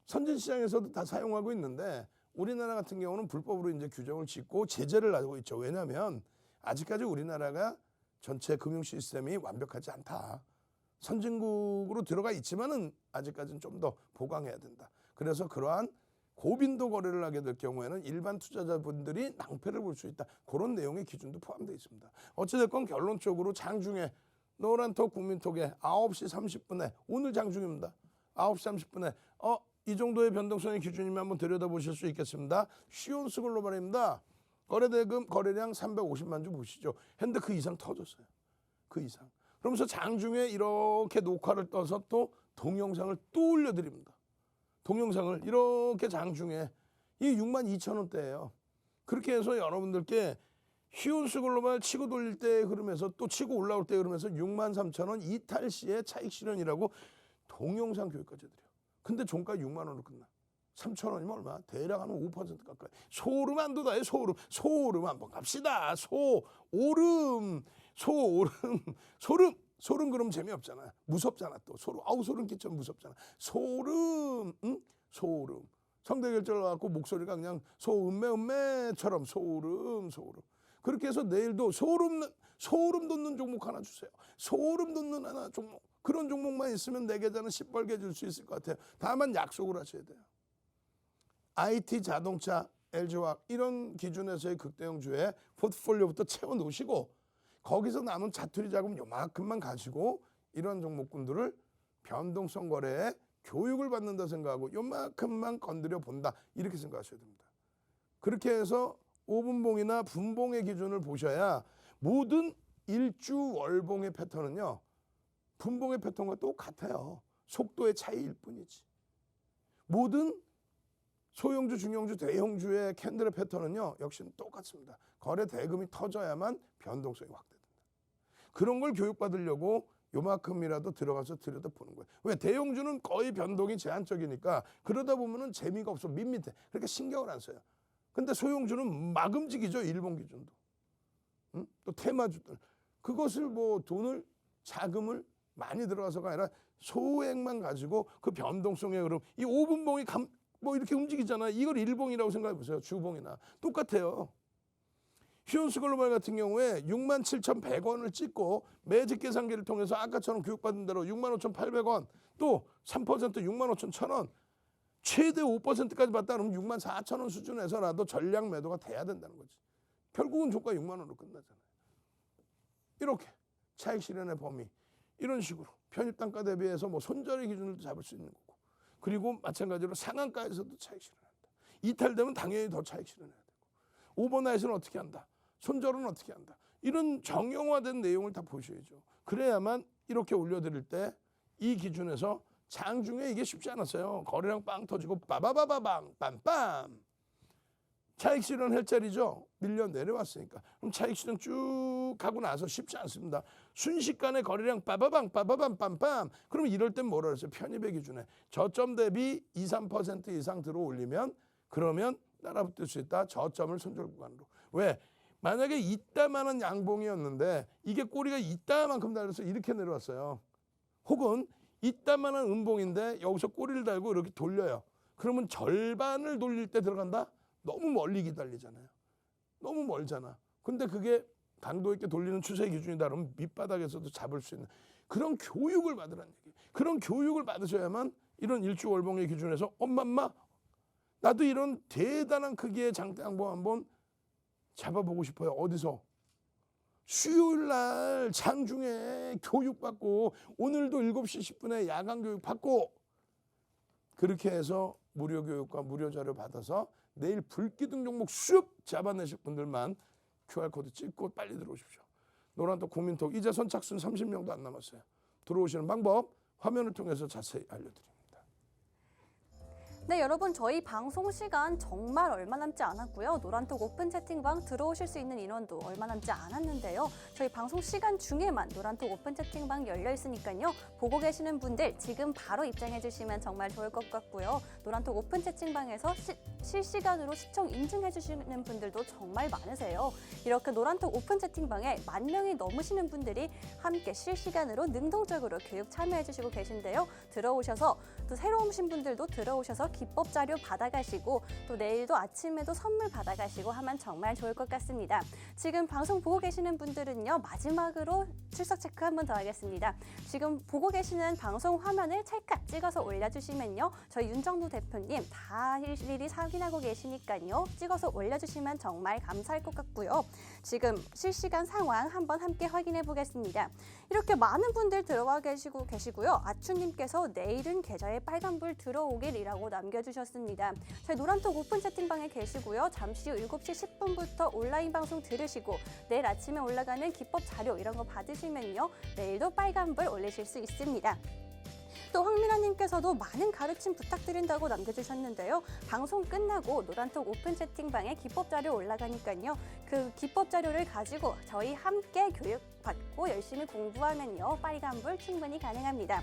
선진시장에서도 다 사용하고 있는데 우리나라 같은 경우는 불법으로 이제 규정을 짓고 제재를 하고 있죠. 왜냐하면 아직까지 우리나라가 전체 금융 시스템이 완벽하지 않다. 선진국으로 들어가 있지만은 아직까지는 좀 더 보강해야 된다. 그래서 그러한 고빈도 거래를 하게 될 경우에는 일반 투자자분들이 낭패를 볼 수 있다. 그런 내용의 기준도 포함되어 있습니다. 어찌됐건 결론적으로 장중에 노란톡 국민톡에 9시 30분에 오늘 장중입니다. 9시 30분에 이 정도의 변동성의 기준이면 한번 들여다보실 수 있겠습니다. 시온스 글로벌입니다. 거래대금 거래량 350만 주 보시죠. 했는데 그 이상 터졌어요. 그 이상. 그러면서 장중에 이렇게 녹화를 떠서 또 동영상을 또 올려드립니다. 동영상을 이렇게 장중에 이 62,000원대예요. 그렇게 해서 여러분들께 시온스 글로벌 치고 돌릴 때 흐름에서 또 치고 올라올 때 흐름에서 63,000원 이탈 시의 차익 실현이라고 동영상 교육까지 해드려요. 근데 종가 6만 원으로 끝나. 3,000원이면 얼마? 대략 한 5% 가까이. 소름 안 돋아요. 소름 한번 갑시다. 소름. 소름 그럼 재미없잖아. 무섭잖아 또. 소름 끼쳐 무섭잖아. 소름. 소름. 성대결절 갖고 목소리가 그냥 음매처럼 소름. 그렇게 해서 내일도 소름 돋는 종목 하나 주세요. 소름 돋는 하나 종목. 그런 종목만 있으면 내 계좌는 시뻘게 줄 수 있을 것 같아요. 다만 약속을 하셔야 돼요. IT, 자동차, LG화학 이런 기준에서의 극대형주에 포트폴리오부터 채워놓으시고 거기서 남은 자투리 자금 요만큼만 가지고 이런 종목군들을 변동성 거래에 교육을 받는다 생각하고 요만큼만 건드려 본다, 이렇게 생각하셔야 됩니다. 그렇게 해서 5분봉이나 분봉의 기준을 보셔야 모든 일주 월봉의 패턴은요, 분봉의 패턴과 똑같아요. 속도의 차이일 뿐이지. 모든 소형주, 중형주, 대형주의 캔들의 패턴은요, 역시는 똑같습니다. 거래 대금이 터져야만 변동성이 확대된다. 그런 걸 교육받으려고 요만큼이라도 들어가서 들여다보는 거예요. 왜? 대형주는 거의 변동이 제한적이니까 그러다 보면은 재미가 없어, 밋밋해. 그러니까 신경을 안 써요. 근데 소형주는 막 움직이죠, 일본 기준도. 또 테마주들. 그것을 돈을, 자금을 많이 들어가서가 아니라 소액만 가지고 그 변동성의 흐름, 이 5분봉이 이렇게 움직이잖아. 이걸 일봉이라고 생각해 보세요. 주봉이나 똑같아요. 시온스 글로벌 같은 경우에 67,100원을 찍고 매직 계산기를 통해서 아까처럼 교육받은 대로 65,800원, 또 3% 65,100원, 최대 5%까지 받다 그러면 64,000원 수준에서라도 전략 매도가 돼야 된다는 거지. 결국은 종가 6만 원으로 끝나잖아요. 이렇게 차익 실현의 범위, 이런 식으로 편입단가 대비해서 손절의 기준을 잡을 수 있는 거고, 그리고 마찬가지로 상한가에서도 차익 실현한다. 이탈되면 당연히 더 차익 실현해야 되고, 오버나잇은 어떻게 한다, 손절은 어떻게 한다, 이런 정형화된 내용을 다 보셔야죠. 그래야만 이렇게 올려드릴 때 이 기준에서 장중에 이게 쉽지 않았어요. 거래량 빵 터지고 빠바바바방 빰빰 차익 실현할 자리죠. 밀려 내려왔으니까. 그럼 차익 실현 쭉 하고 나서 쉽지 않습니다. 순식간에 거래량 빠바방 빰빰. 그러면 이럴 땐 뭐라 그랬어요? 편입의 기준에 저점 대비 2, 3% 이상 들어올리면 그러면 따라붙을 수 있다. 저점을 손절 구간으로. 왜? 만약에 이따만한 양봉이었는데 이게 꼬리가 이따만큼 달려서 이렇게 내려왔어요. 혹은 이따만한 음봉인데 여기서 꼬리를 달고 이렇게 돌려요. 그러면 절반을 돌릴 때 들어간다? 너무 멀리 기다리잖아요. 너무 멀잖아. 근데 그게 강도 있게 돌리는 추세 기준이다 그러면 밑바닥에서도 잡을 수 있는 그런 교육을 받으라는 얘기. 그런 교육을 받으셔야만 이런 일주월봉의 기준에서 엄마 나도 이런 대단한 크기의 장대항봉 한번 잡아보고 싶어요. 어디서? 수요일 날 장중에 교육받고 오늘도 7시 10분에 야간 교육 받고 그렇게 해서 무료 교육과 무료 자료 받아서 내일 불기둥 종목 쑥 잡아내실 분들만 QR코드 찍고 빨리 들어오십시오. 노란톡 국민톡 이제 선착순 30명도 안 남았어요. 들어오시는 방법 화면을 통해서 자세히 알려드립니다. 네, 여러분 저희 방송 시간 정말 얼마 남지 않았고요. 노란톡 오픈 채팅방 들어오실 수 있는 인원도 얼마 남지 않았는데요. 저희 방송 시간 중에만 노란톡 오픈 채팅방 열려 있으니까요. 보고 계시는 분들 지금 바로 입장해 주시면 정말 좋을 것 같고요. 노란톡 오픈 채팅방에서 실시간으로 시청 인증해 주시는 분들도 정말 많으세요. 이렇게 노란톡 오픈 채팅방에 10,000명이 넘으시는 분들이 함께 실시간으로 능동적으로 교육 참여해 주시고 계신데요. 들어오셔서 또 새로 오신 분들도 들어오셔서 기법 자료 받아가시고 또 내일도 아침에도 선물 받아가시고 하면 정말 좋을 것 같습니다. 지금 방송 보고 계시는 분들은요. 마지막으로 출석 체크 한 번 더 하겠습니다. 지금 보고 계시는 방송 화면을 찰칵 찍어서 올려주시면요. 저희 윤정두 대표님 다 일일이 확인하고 계시니까요. 찍어서 올려주시면 정말 감사할 것 같고요. 지금 실시간 상황 한번 함께 확인해 보겠습니다. 이렇게 많은 분들 들어와 계시고요. 아추님께서 내일은 계좌에 빨간불 들어오길이라고 남겨주셨습니다. 저희 노란톡 오픈 채팅방에 계시고요. 잠시 후 7시 10분부터 온라인 방송 들으시고 내일 아침에 올라가는 기법 자료 이런 거 받으시면요. 내일도 빨간불 올리실 수 있습니다. 또 황민아님께서도 많은 가르침 부탁드린다고 남겨주셨는데요. 방송 끝나고 노란톡 오픈 채팅방에 기법 자료 올라가니까요. 그 기법 자료를 가지고 저희 함께 교육받고 열심히 공부하면요. 빨간불 충분히 가능합니다.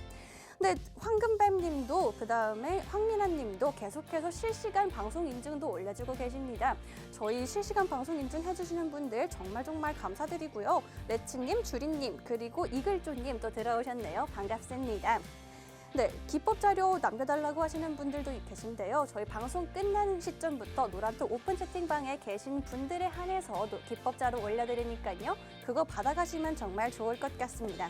네, 황금뱀님도 그다음에 황민아님도 계속해서 실시간 방송 인증도 올려주고 계십니다. 저희 실시간 방송 인증 해주시는 분들 정말 감사드리고요. 레츠님, 주린님 그리고 이글조님 또 들어오셨네요. 반갑습니다. 네, 기법 자료 남겨달라고 하시는 분들도 계신데요. 저희 방송 끝나는 시점부터 노란톡 오픈 채팅방에 계신 분들에 한해서 기법 자료 올려드리니까요. 그거 받아가시면 정말 좋을 것 같습니다.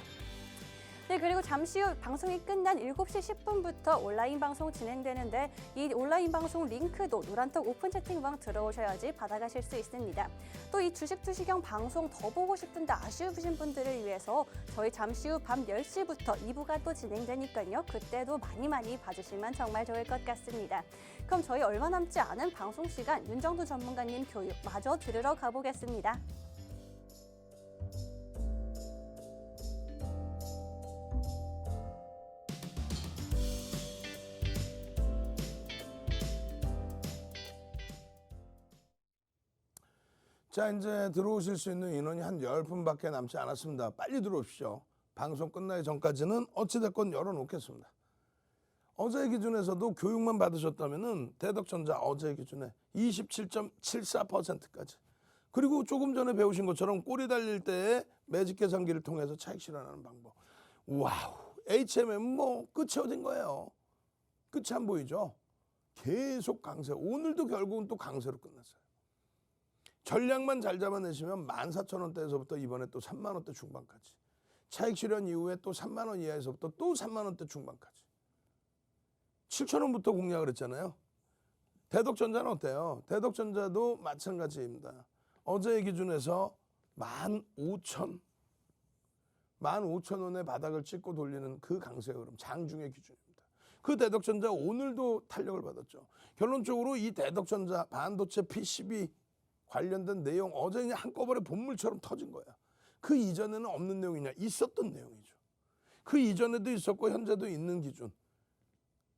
네, 그리고 잠시 후 방송이 끝난 7시 10분부터 온라인 방송 진행되는데 이 온라인 방송 링크도 노란톡 오픈 채팅방 들어오셔야지 받아가실 수 있습니다. 또 이 주식 투시경 방송 더 보고 싶은데 아쉬우신 분들을 위해서 저희 잠시 후 밤 10시부터 2부가 또 진행되니까요. 그때도 많이 봐주시면 정말 좋을 것 같습니다. 그럼 저희 얼마 남지 않은 방송 시간 윤정두 전문가님 교육 마저 들으러 가보겠습니다. 자, 이제 들어오실 수 있는 인원이 한 10분밖에 남지 않았습니다. 빨리 들어오십시오. 방송 끝나기 전까지는 어찌됐건 열어놓겠습니다. 어제 기준에서도 교육만 받으셨다면 대덕전자 어제 기준에 27.74%까지. 그리고 조금 전에 배우신 것처럼 꼬리 달릴 때에 매직 계산기를 통해서 차익 실현하는 방법. 와우, HMM 뭐 끝이 어딘 거예요. 끝이 안 보이죠. 계속 강세. 오늘도 결국은 또 강세로 끝났어요. 전략만 잘 잡아내시면 14,000원대에서부터 이번에 또 3만 원대 중반까지. 차익 실현 이후에 또 3만 원 이하에서부터 또 3만 원대 중반까지. 7,000원부터 공략을 했잖아요. 대덕전자는 어때요? 대덕전자도 마찬가지입니다. 어제의 기준에서 15,000원의 바닥을 찍고 돌리는 그 강세 흐름, 장중의 기준입니다. 그 대덕전자 오늘도 탄력을 받았죠. 결론적으로 이 대덕전자 반도체 PCB 관련된 내용 어제 그냥 한꺼번에 본물처럼 터진 거야. 그 이전에는 없는 내용이냐? 있었던 내용이죠. 그 이전에도 있었고 현재도 있는 기준.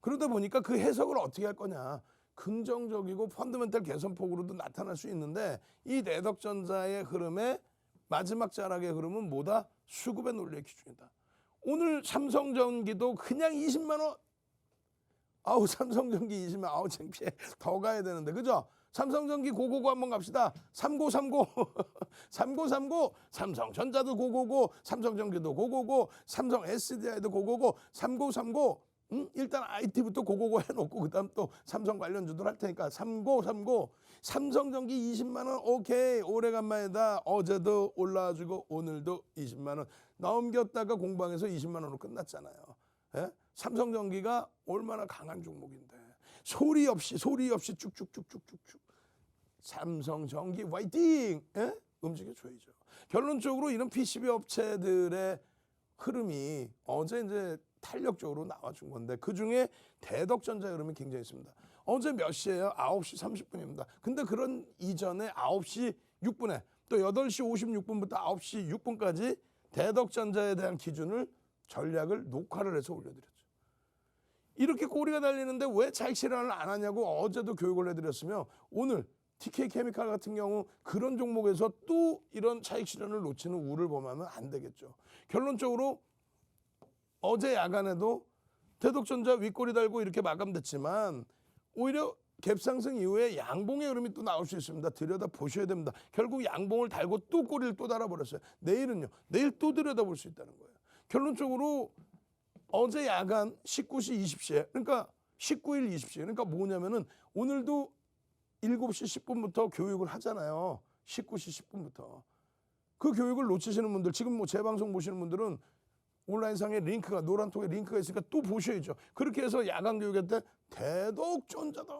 그러다 보니까 그 해석을 어떻게 할 거냐. 긍정적이고 펀더멘탈 개선폭으로도 나타날 수 있는데 이 대덕전자의 흐름의 마지막 자락의 흐름은 뭐다? 수급의 논리의 기준이다. 오늘 삼성전기도 그냥 20만 원. 아우 삼성전기 20만 원. 아우 창피해. 더 가야 되는데 그죠? 삼성전기 고고고 한번 갑시다. 3939 3939 삼성전자도 고고고 삼성전기도 고고고 삼성 SDI도 고고고 3939 일단 IT부터 고고고 해놓고 그다음 또 삼성 관련주들 할 테니까 3939 삼성전기 20만 원 오케이 오래간만이다. 어제도 올라와주고 오늘도 20만 원 넘겼다가 공방에서 20만 원으로 끝났잖아요. 예? 삼성전기가 얼마나 강한 종목인데 소리 없이 쭉쭉쭉쭉쭉쭉 삼성전기 화이팅! 예? 움직여줘야죠. 결론적으로 이런 PCB 업체들의 흐름이 어제 이제 탄력적으로 나와준 건데 그중에 대덕전자의 흐름이 굉장히 있습니다. 어제 몇 시예요? 9시 30분입니다. 근데 그런 이전에 9시 6분에 또 8시 56분부터 9시 6분까지 대덕전자에 대한 기준을 전략을 녹화를 해서 올려드렸죠. 이렇게 꼬리가 달리는데 왜 차익 실현을 안 하냐고 어제도 교육을 해드렸으며 오늘 TK케미칼 같은 경우 그런 종목에서 또 이런 차익 실현을 놓치는 우를 범하면 안 되겠죠. 결론적으로 어제 야간에도 대덕전자 윗꼬리 달고 이렇게 마감됐지만 오히려 갭상승 이후에 양봉의 흐름이 또 나올 수 있습니다. 들여다 보셔야 됩니다. 결국 양봉을 달고 또 꼬리를 또 달아버렸어요. 내일은요. 내일 또 들여다볼 수 있다는 거예요. 결론적으로 어제 야간 19시 20시에 그러니까 19일 20시에 그러니까 뭐냐면은 오늘도 7시 10분부터 교육을 하잖아요. 19시 10분부터. 그 교육을 놓치시는 분들 지금 뭐 제 방송 보시는 분들은 온라인상에 링크가 노란통에 링크가 있으니까 또 보셔야죠. 그렇게 해서 야간 교육할 때 대덕전자다.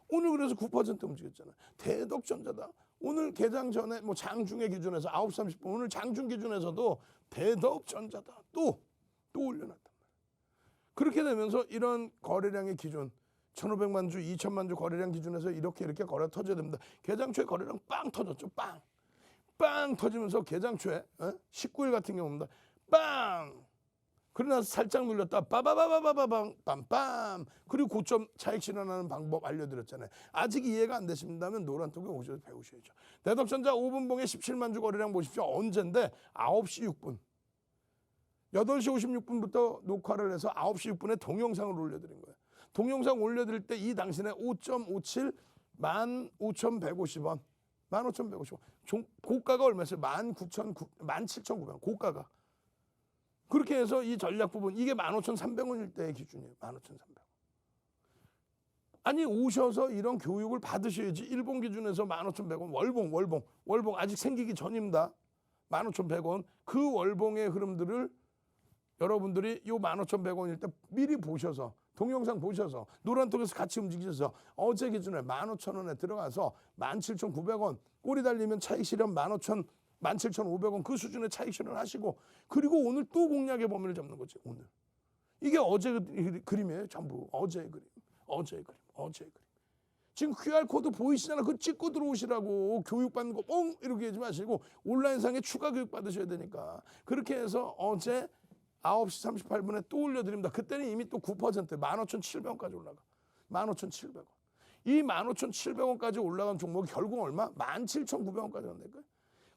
오늘 그래서 9% 움직였잖아요. 대덕전자다. 오늘 개장 전에 뭐 장중의 기준에서 9시 30분 오늘 장중 기준에서도 대덕전자다. 또 올려놨단 말이에요. 그렇게 되면서 이런 거래량의 기준 1,500만 주, 2,000만 주 거래량 기준에서 이렇게 거래가 터져야 됩니다. 개장 초에 거래량 빵 터졌죠. 빵 터지면서 개장 초에 19일 같은 경우입니다. 빵! 그러나 살짝 눌렸다. 빠바바바바바방 빰빰. 그리고 고점 차익 실현하는 방법 알려드렸잖아요. 아직 이해가 안 되신다면 노란톡에 오셔서 배우셔야죠. 대덕전자 5분봉에 17만 주 거래량 보십시오. 언젠데 9시 6분. 8시 56분부터 녹화를 해서 9시 6분에 동영상을 올려드린 거예요. 동영상 올려드릴 때 이 당신의 5.57 15,150원. 15,150원. 고가가 얼마였어요? 17,900원. 고가가. 그렇게 해서 이 전략 부분 이게 15,300원일 때의 기준이에요. 15,300원. 아니 오셔서 이런 교육을 받으셔야지. 일본 기준에서 15,100원 월봉 아직 생기기 전입니다. 15,100원 그 월봉의 흐름들을 여러분들이 요 15,100원일 때 미리 보셔서 동영상 보셔서 노란톡에서 같이 움직이셔서 어제 기준에 15,000원에 들어가서 17,900원 꼬리 달리면 차익 실현 17,500원 그 수준의 차익 실현 하시고 그리고 오늘 또 공략의 범위를 잡는 거지. 오늘 이게 어제 그림이에요. 전부 어제의 그림. 지금 QR코드 보이시잖아. 그거 찍고 들어오시라고. 교육받는 거 뻥 이렇게 하지 마시고 온라인상에 추가 교육 받으셔야 되니까. 그렇게 해서 어제 9시 38분에 또 올려드립니다. 그때는 이미 또 9% 15,700원까지 올라가. 15,700원. 이 15,700원까지 올라간 종목이 결국 얼마? 17,900원까지 간다니까요.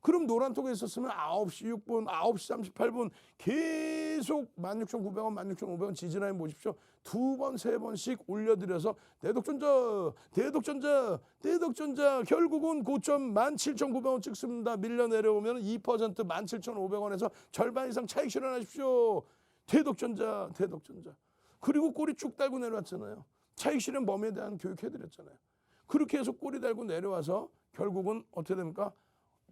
그럼 노란톡에 있었으면 9시 6분, 9시 38분 계속 16,900원, 16,500원 지지라인 보십시오. 2번, 3번씩 올려드려서 대덕전자 결국은 고점 17,900원 찍습니다. 밀려 내려오면 2% 17,500원에서 절반 이상 차익 실현하십시오. 대덕전자. 그리고 꼬리 쭉 달고 내려왔잖아요. 차익 실현 범위에 대한 교육해드렸잖아요. 그렇게 해서 꼬리 달고 내려와서 결국은 어떻게 됩니까?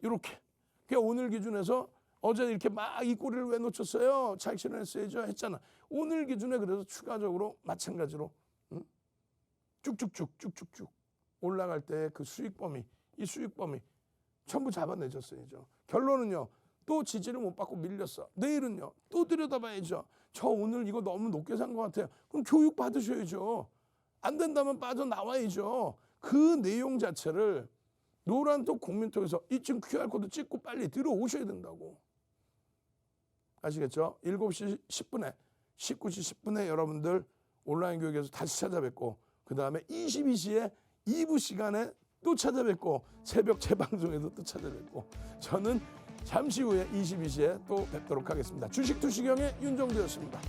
이렇게. 그러니까 오늘 기준에서 어제 이렇게 막 이 꼬리를 왜 놓쳤어요? 차익 실현했어야죠 했잖아. 오늘 기준에 그래서 추가적으로 마찬가지로 쭉쭉쭉 올라갈 때 그 수익 범위, 이 수익 범위 전부 잡아내줬어야죠. 결론은요. 또 지지를 못 받고 밀렸어. 내일은요. 또 들여다봐야죠. 저 오늘 이거 너무 높게 산 것 같아요. 그럼 교육 받으셔야죠. 안 된다면 빠져나와야죠. 그 내용 자체를 노란톡 국민톡에서 이쯤 QR코드 찍고 빨리 들어오셔야 된다고. 아시겠죠? 7시 10분에 19시 10분에 여러분들 온라인 교육에서 다시 찾아뵙고 그 다음에 22시에 2부 시간에 또 찾아뵙고 새벽 재방송에도 또 찾아뵙고 저는 잠시 후에 22시에 또 뵙도록 하겠습니다. 주식 투시경의 윤정두였습니다.